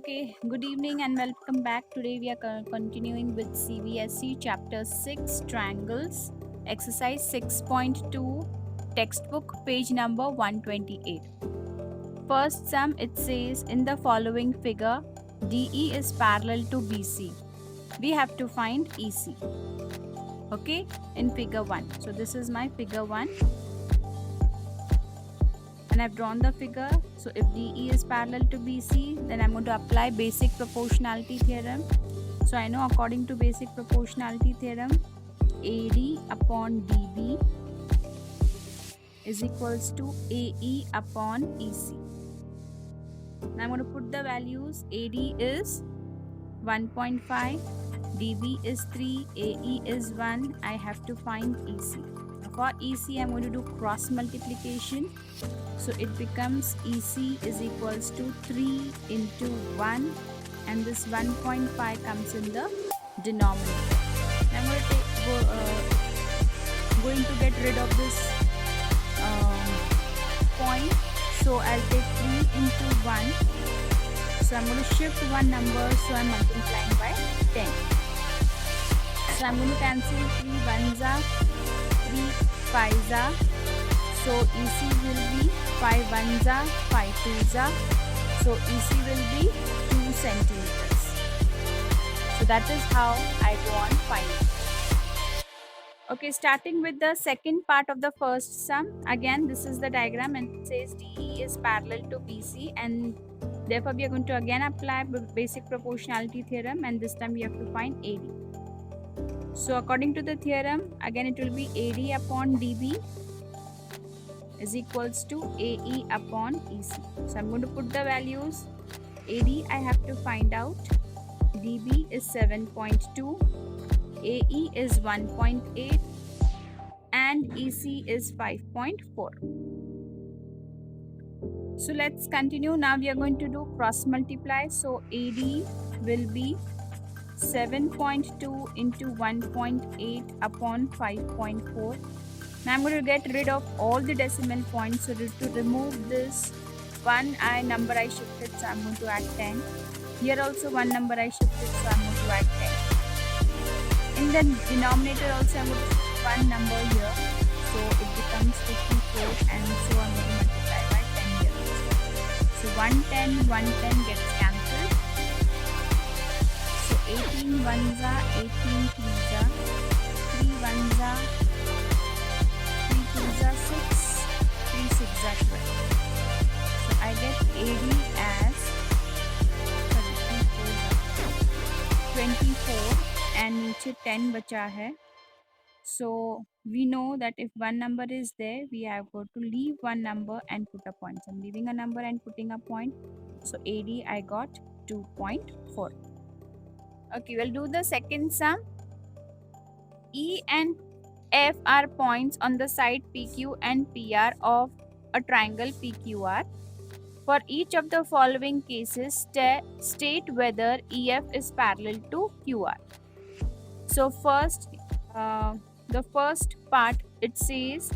Okay, good evening and welcome back. Today we are continuing with cbse chapter 6 triangles, exercise 6.2, textbook page number 128. First sum, it says in the following figure DE is parallel to BC. We have to find EC. Okay, in figure 1. So this is my figure 1. And I've drawn the figure. So if DE is parallel to BC, then I'm going to apply basic proportionality theorem. So I know according to basic proportionality theorem, AD upon DB is equals to AE upon EC. Now I'm going to put the values. AD is 1.5, DB is 3, AE is 1. I have to find EC. For EC, I'm going to do cross multiplication. So it becomes EC is equals to 3 into 1 and this 1.5 comes in the denominator. I'm going to get rid of this point. So I'll take 3 into 1. So I'm going to shift one number. So I'm multiplying by 10. So I'm going to cancel 3 ones are 3 5s are. So EC will be 5 ones are 5 twos are. So EC will be 2 centimeters. So that is how I go on finding. Okay, starting with the second part of the first sum. Again, this is the diagram and it says DE is parallel to BC and therefore we are going to again apply basic proportionality theorem and this time we have to find AD. So according to the theorem, again it will be AD upon DB is equals to AE upon EC. So I'm going to put the values. AD I have to find out. DB is 7.2. AE is 1.8 and EC is 5.4. So let's continue. Now we are going to do cross multiply. So AD will be 7.2 into 1.8 upon 5.4. Now I'm going to get rid of all the decimal points. So to remove this one number I shifted, so I'm going to add 10. Here also one number I shifted, so I'm going to add 10. In the denominator also I'm going to shift one number here. So it becomes 54 and so I'm going to multiply by 10 here. So 110 gets cancelled. So 18 ones are 18 threes are 3 ones are 3 twos are 6 3 6 are 12. So I get AD as 24 and नीचे 10 बचा है. So we know that if one number is there, we have got to leave one number and put a point. So I'm leaving a number and putting a point. So AD I got 2.4. Okay, we'll do the second sum. E and F are points on the side PQ and PR of a triangle PQR. For each of the following cases, state whether EF is parallel to QR. So first, the first part it says,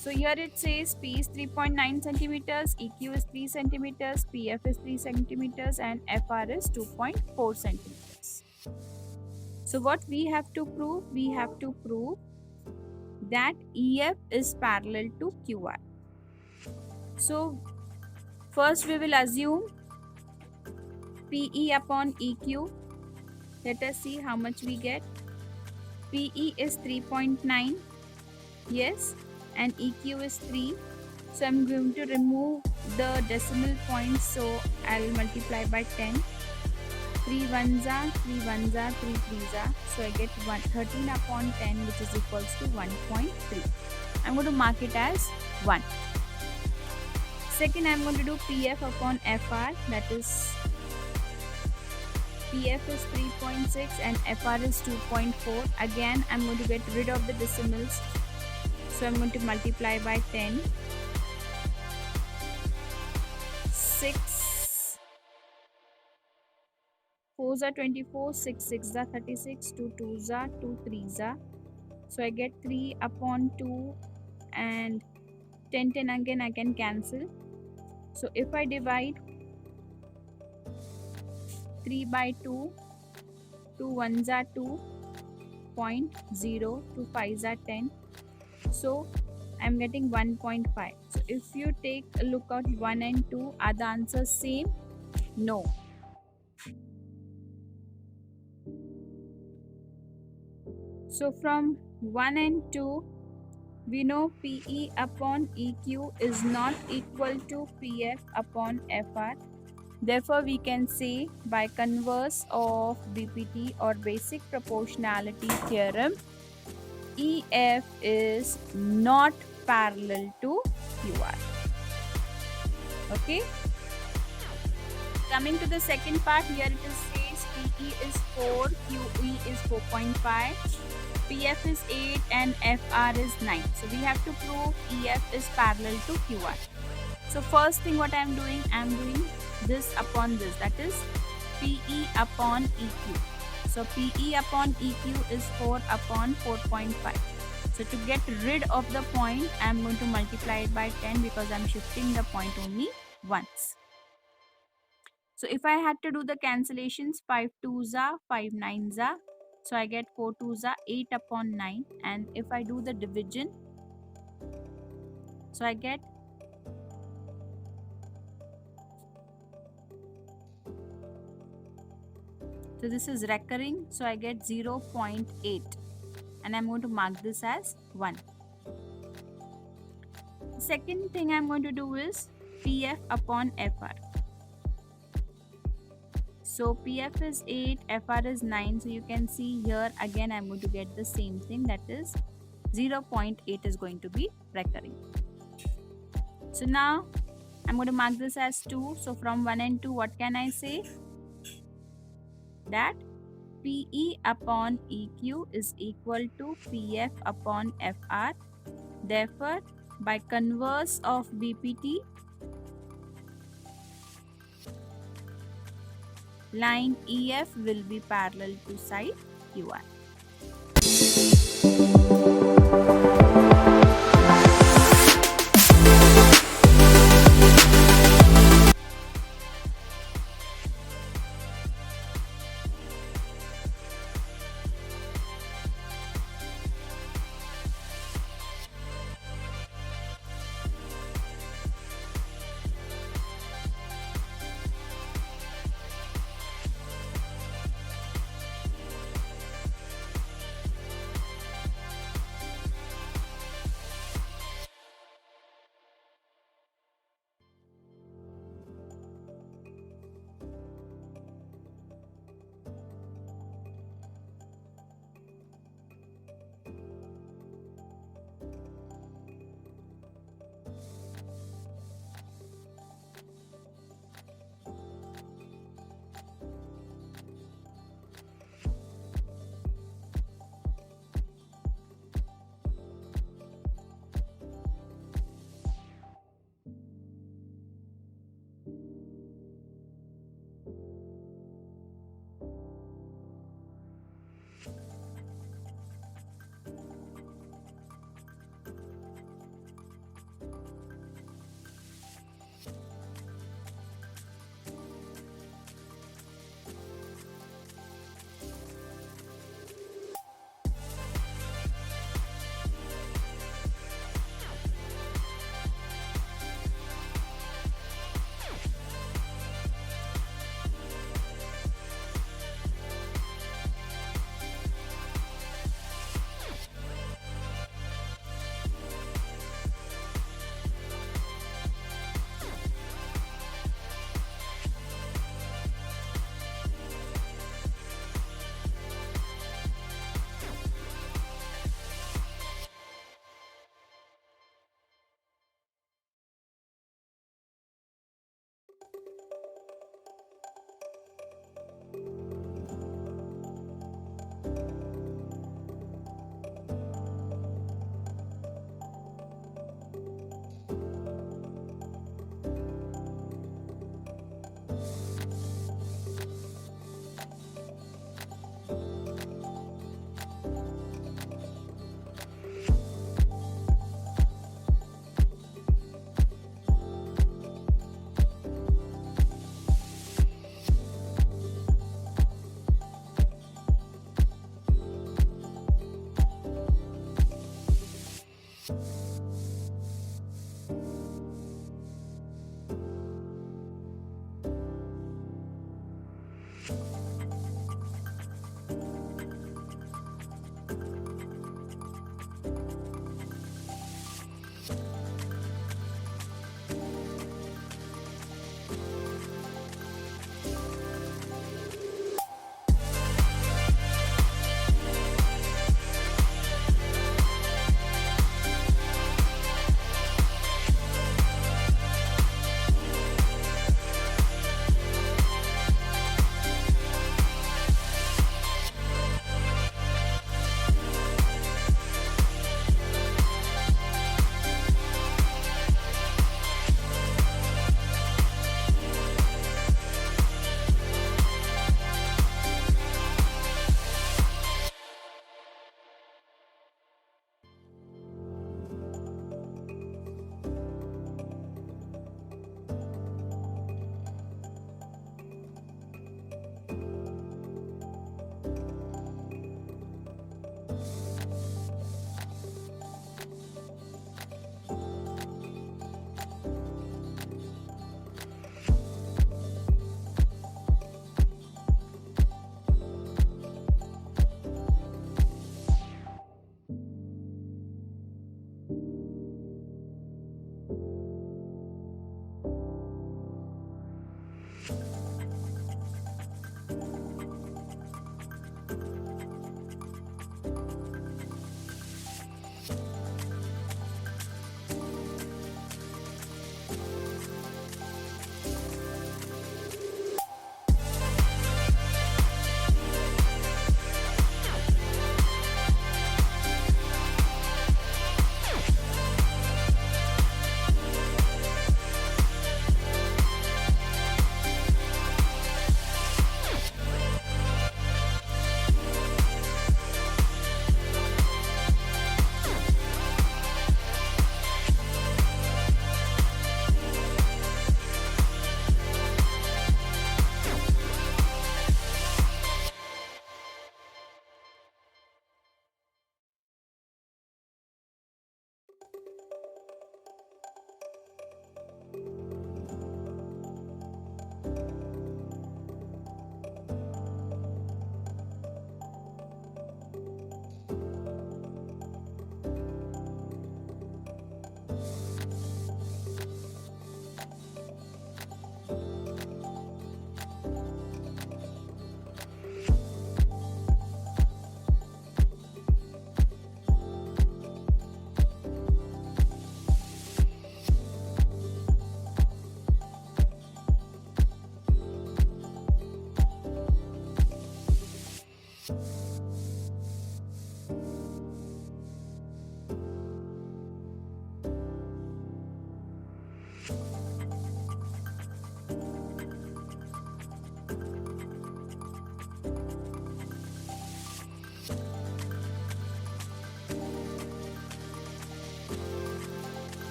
so here it says P is 3.9 centimeters, EQ is 3 centimeters, PF is 3 centimeters and FR is 2.4 centimeters. So what we have to prove? We have to prove that EF is parallel to QR. So first we will assume PE upon EQ. Let us see how much we get. PE is 3.9. Yes. And EQ is 3. So I'm going to remove the decimal points. So I'll multiply by 10. 3 ones are 3 ones are 3 threes are. So I get 13 upon 10 which is equals to 1.3. I'm going to mark it as 1. Second, I'm going to do PF upon FR, that is PF is 3.6 and FR is 2.4. Again, I'm going to get rid of the decimals. So I'm going to multiply by 10. 6 4s are 24, 6 6s are 36, 2 2s are 2 3s are. So I get 3 upon 2 and 10 again I can cancel. So if I divide 3 by 2, 2 ones are 2, 0.0, 2 5s are 10. So I'm getting 1.5. So if you take a look at 1 and 2, are the answers same? No. So from 1 and 2, we know PE upon EQ is not equal to PF upon FR. Therefore, we can say by converse of BPT or basic proportionality theorem, EF is not parallel to QR. Okay. Coming to the second part, here it is says PE is 4, QE is 4.5, PF is 8 and FR is 9. So we have to prove EF is parallel to QR. So first thing what I am doing this upon this, that is PE upon EQ. So PE upon EQ is 4 upon 4.5. So to get rid of the point, I am going to multiply it by 10 because I am shifting the point only once. So if I had to do the cancellations, 5 2s are, 5 9s are. So I get 4 2s are 8 upon 9. And if I do the division, so I get so this is recurring, so I get 0.8 and I'm going to mark this as 1. The second thing I'm going to do is PF upon FR. So PF is 8, FR is 9. So you can see here again I'm going to get the same thing, that is 0.8 is going to be recurring. So now I'm going to mark this as 2. So from 1 and 2, what can I say? That PE upon EQ is equal to PF upon FR. Therefore, by converse of BPT, line EF will be parallel to side QR. 10.